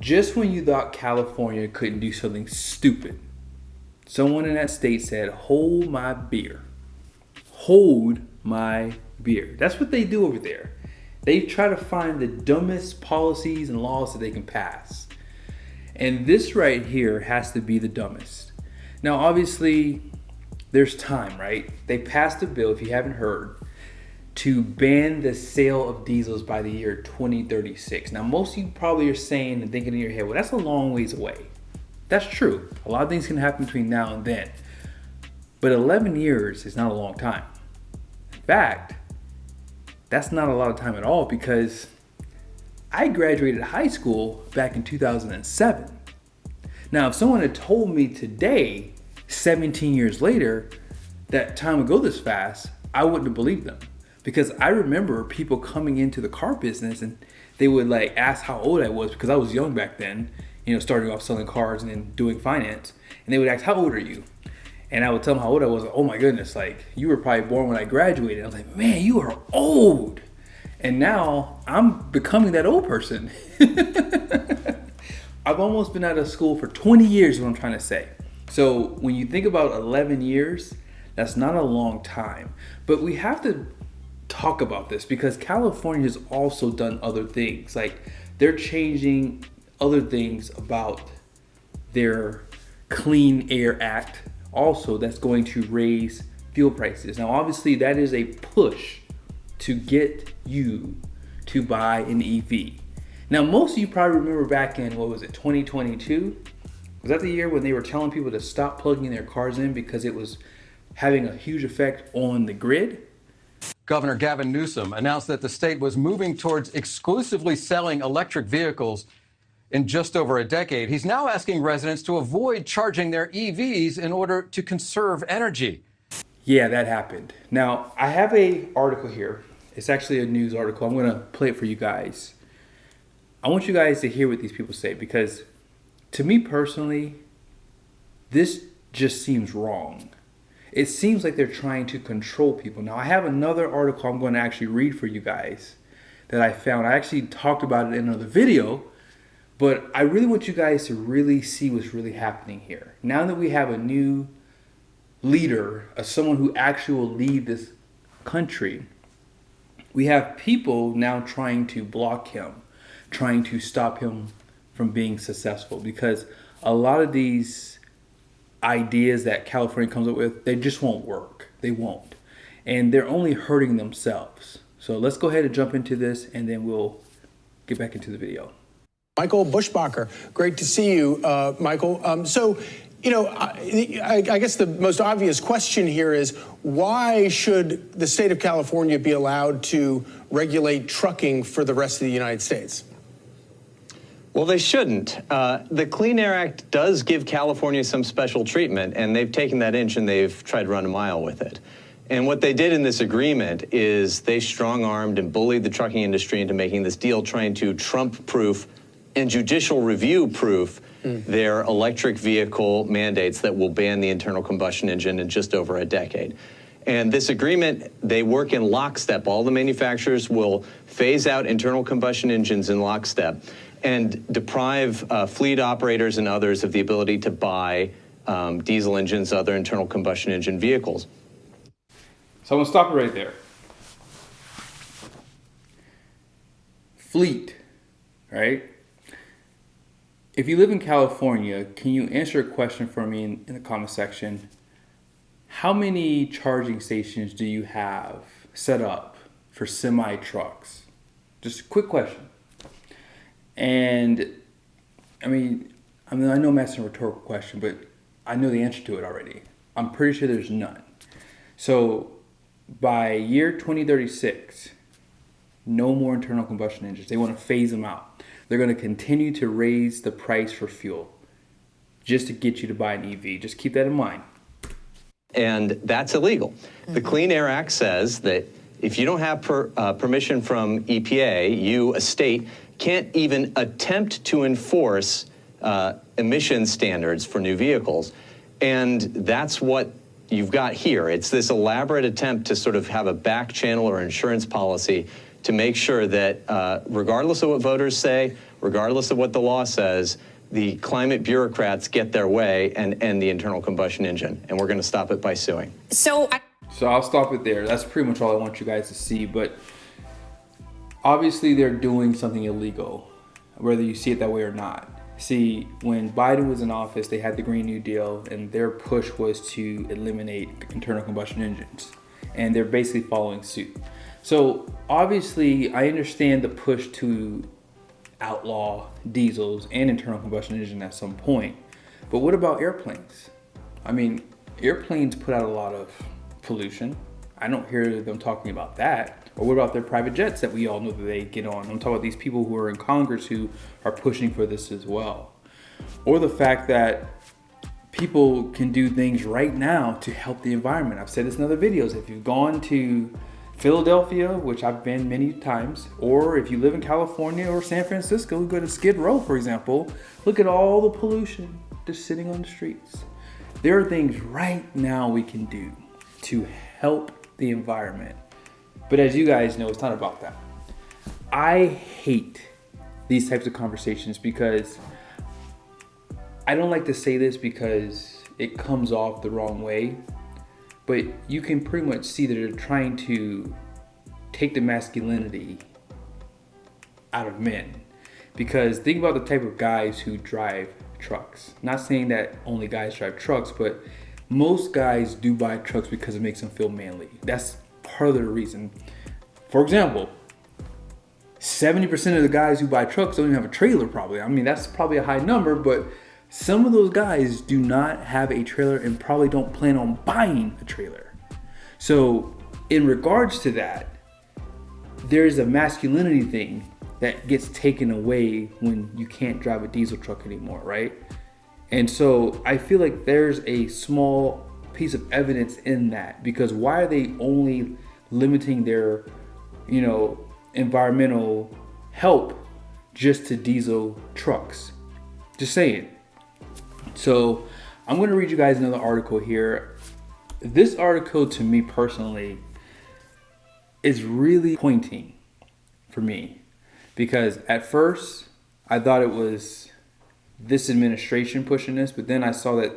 Just when you thought California couldn't do something stupid, someone in that state said, hold my beer. Hold my beer. That's what they do over there. They try to find the dumbest policies and laws that they can pass. And this right here has to be the dumbest. Now, obviously, there's time, right? They passed a bill, if you haven't heard, to ban the sale of diesels by the year 2036. Now, most of you probably are saying and thinking in your head, well, that's a long ways away. That's true. A lot of things can happen between now and then. But 11 years is not a long time. In fact, that's not a lot of time at all, because I graduated high school back in 2007. Now, if someone had told me today, 17 years later, that time would go this fast, I wouldn't have believed them. Because I remember people coming into the car business and they would like ask how old I was, because I was young back then, starting off selling cars and then doing finance. And they would ask, how old are you? And I would tell them how old I was. Oh my goodness, like, you were probably born when I graduated. I was like, man, you are old. And now I'm becoming that old person. I've almost been out of school for 20 years is what I'm trying to say. So when you think about 11 years, that's not a long time. But we have to talk about this because California has also done other things. Like, they're changing other things about their Clean Air Act also that's going to raise fuel prices. Now, obviously, that is a push to get you to buy an EV. Now, most of you probably remember back in, 2022? Was that the year when they were telling people to stop plugging their cars in because it was having a huge effect on the grid? Governor Gavin Newsom announced that the state was moving towards exclusively selling electric vehicles in just over a decade. He's now asking residents to avoid charging their EVs in order to conserve energy. Yeah, that happened. Now, I have an article here. It's actually a news article. I'm going to play it for you guys. I want you guys to hear what these people say, because to me personally, this just seems wrong. It seems like they're trying to control people. Now, I have another article I'm going to actually read for you guys that I found. I actually talked about it in another video, but I really want you guys to really see what's really happening here. Now that we have a new leader, someone who actually will lead this country, we have people now trying to block him, trying to stop him from being successful, because a lot of these ideas that California comes up with, they just won't work. They won't. And they're only hurting themselves. So let's go ahead and jump into this, and then we'll get back into the video. Michael Buschbacher, great to see you, Michael. I guess the most obvious question here is, why should the state of California be allowed to regulate trucking for the rest of the United States? Well, they shouldn't. The Clean Air Act does give California some special treatment, and they've taken that inch and they've tried to run a mile with it. And what they did in this agreement is they strong-armed and bullied the trucking industry into making this deal, trying to Trump-proof and judicial review-proof their electric vehicle mandates that will ban the internal combustion engine in just over a decade. And this agreement, they work in lockstep. All the manufacturers will phase out internal combustion engines in lockstep and deprive fleet operators and others of the ability to buy diesel engines, other internal combustion engine vehicles. So I'm going to stop it right there. Fleet, right? If you live in California, can you answer a question for me in the comment section? How many charging stations do you have set up for semi trucks? Just a quick question. And I know I'm asking a rhetorical question, but I know the answer to it already. I'm pretty sure there's none. So by year 2036, no more internal combustion engines. They want to phase them out. They're going to continue to raise the price for fuel just to get you to buy an EV. Just keep that in mind. And that's illegal. The Clean Air Act says that if you don't have permission from EPA, you, a state, can't even attempt to enforce emission standards for new vehicles. And that's what you've got here. It's this elaborate attempt to sort of have a back channel or insurance policy to make sure that regardless of what voters say, regardless of what the law says, the climate bureaucrats get their way and end the internal combustion engine, and we're going to stop it by suing. So I'll stop it there. That's pretty much all I want you guys to see. But obviously they're doing something illegal, whether you see it that way or not. See, when Biden was in office, they had the Green New Deal, and their push was to eliminate internal combustion engines. And they're basically following suit. So obviously I understand the push to outlaw diesels and internal combustion engine at some point. But what about airplanes? I mean, airplanes put out a lot of pollution. I don't hear them talking about that. Or what about their private jets that we all know that they get on? I'm talking about these people who are in Congress who are pushing for this as well. Or the fact that people can do things right now to help the environment. I've said this in other videos. If you've gone to Philadelphia, which I've been many times, or if you live in California or San Francisco, go to Skid Row, for example, look at all the pollution just sitting on the streets. There are things right now we can do to help the environment. But as you guys know, it's not about that. I hate these types of conversations because I don't like to say this because it comes off the wrong way, but you can pretty much see that they're trying to take the masculinity out of men. Because think about the type of guys who drive trucks. Not saying that only guys drive trucks, but most guys do buy trucks because it makes them feel manly. That's part of the reason. For example, 70% of the guys who buy trucks don't even have a trailer probably. I mean, that's probably a high number, but some of those guys do not have a trailer and probably don't plan on buying a trailer. So in regards to that, there's a masculinity thing that gets taken away when you can't drive a diesel truck anymore, right? And so I feel like there's a small piece of evidence in that, because why are they only limiting their, environmental help just to diesel trucks? Just saying. So I'm going to read you guys another article here. This article, to me personally, is really pointing for me, because at first I thought it was this administration pushing this, but then I saw that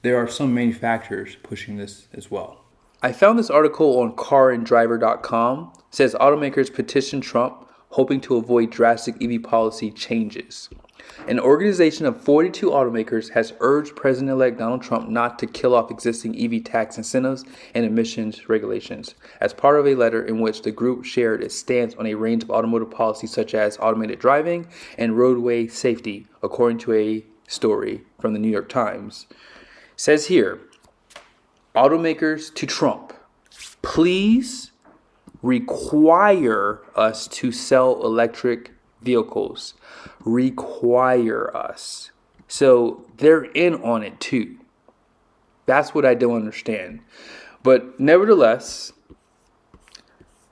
there are some manufacturers pushing this as well. I found this article on caranddriver.com. It says automakers petition Trump hoping to avoid drastic EV policy changes. An organization of 42 automakers has urged President-elect Donald Trump not to kill off existing EV tax incentives and emissions regulations, as part of a letter in which the group shared its stance on a range of automotive policies such as automated driving and roadway safety, according to a story from the New York Times. It says here, automakers to Trump, please require us to sell electric vehicles. Require us. So they're in on it too. That's what I don't understand. But nevertheless,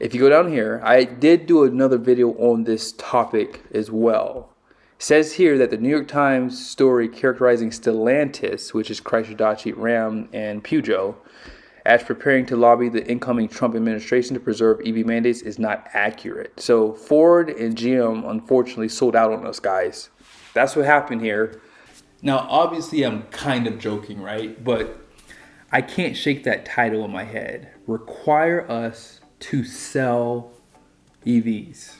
if you go down here, I did do another video on this topic as well. It says here that the New York Times story characterizing Stellantis, which is Chrysler, Dodge, Ram, and Peugeot, as preparing to lobby the incoming Trump administration to preserve EV mandates is not accurate. So Ford and GM unfortunately sold out on us, guys. That's what happened here. Now, obviously, I'm kind of joking, right? But I can't shake that title in my head. Require us to sell EVs.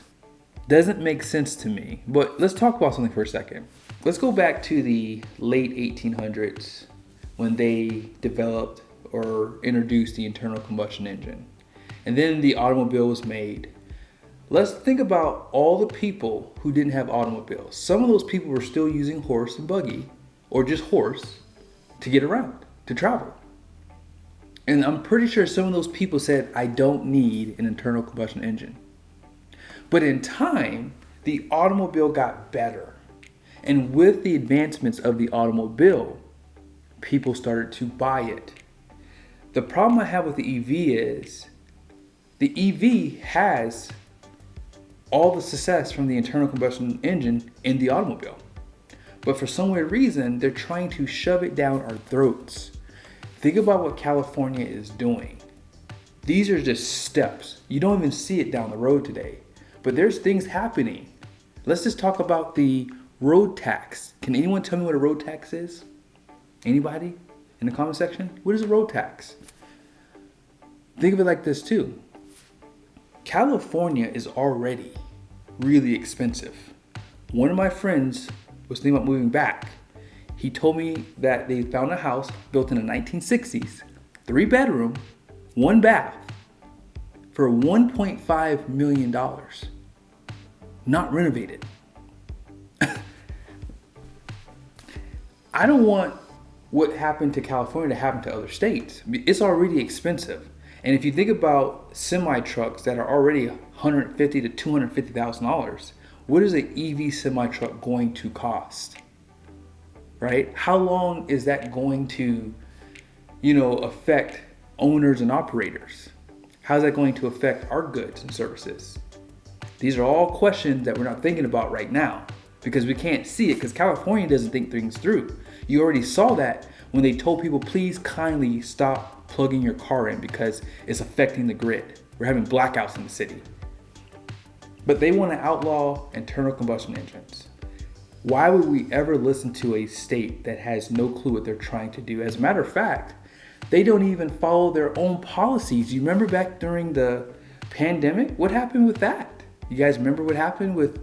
Doesn't make sense to me. But let's talk about something for a second. Let's go back to the late 1800s when they developed or introduced the internal combustion engine. And then the automobile was made. Let's think about all the people who didn't have automobiles. Some of those people were still using horse and buggy, or just horse, to get around, to travel. And I'm pretty sure some of those people said, I don't need an internal combustion engine. But in time, the automobile got better. And with the advancements of the automobile, people started to buy it. The problem I have with the EV is the EV has all the success from the internal combustion engine in the automobile. But for some weird reason, they're trying to shove it down our throats. Think about what California is doing. These are just steps. You don't even see it down the road today. But there's things happening. Let's just talk about the road tax. Can anyone tell me what a road tax is? Anybody in the comment section? What is a road tax? Think of it like this too. California is already really expensive. One of my friends was thinking about moving back. He told me that they found a house built in the 1960s, 3-bedroom, 1 bath, for $1.5 million. Not renovated. I don't want what happened to California to happen to other states. It's already expensive. And if you think about semi trucks that are already $150,000 to $250,000, what is an EV semi truck going to cost? Right? How long is that going to, affect owners and operators? How's that going to affect our goods and services? These are all questions that we're not thinking about right now because we can't see it because California doesn't think things through. You already saw that when they told people, please kindly stop plugging your car in because it's affecting the grid. We're having blackouts in the city. But they want to outlaw internal combustion engines. Why would we ever listen to a state that has no clue what they're trying to do? As a matter of fact, they don't even follow their own policies. You remember back during the pandemic? What happened with that? You guys remember what happened with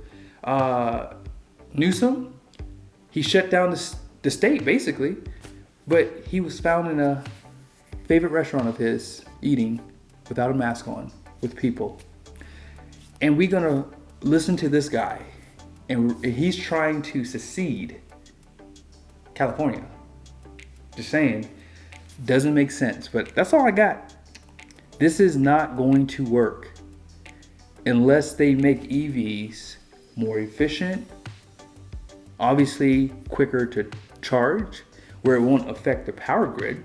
Newsom? He shut down the state, basically. But he was found in a favorite restaurant of his eating without a mask on with people. And we're gonna listen to this guy, and he's trying to secede California. Just saying, doesn't make sense, but that's all I got. This is not going to work unless they make EVs more efficient, obviously quicker to charge, where it won't affect the power grid.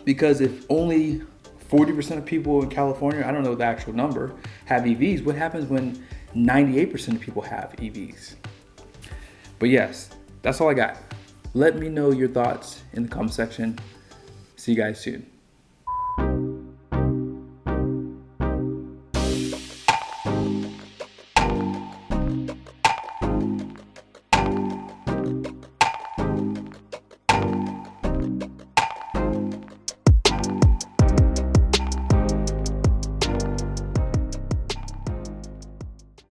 Because if only 40% of people in California, I don't know the actual number, have EVs, what happens when 98% of people have EVs? But yes, that's all I got. Let me know your thoughts in the comment section. See you guys soon.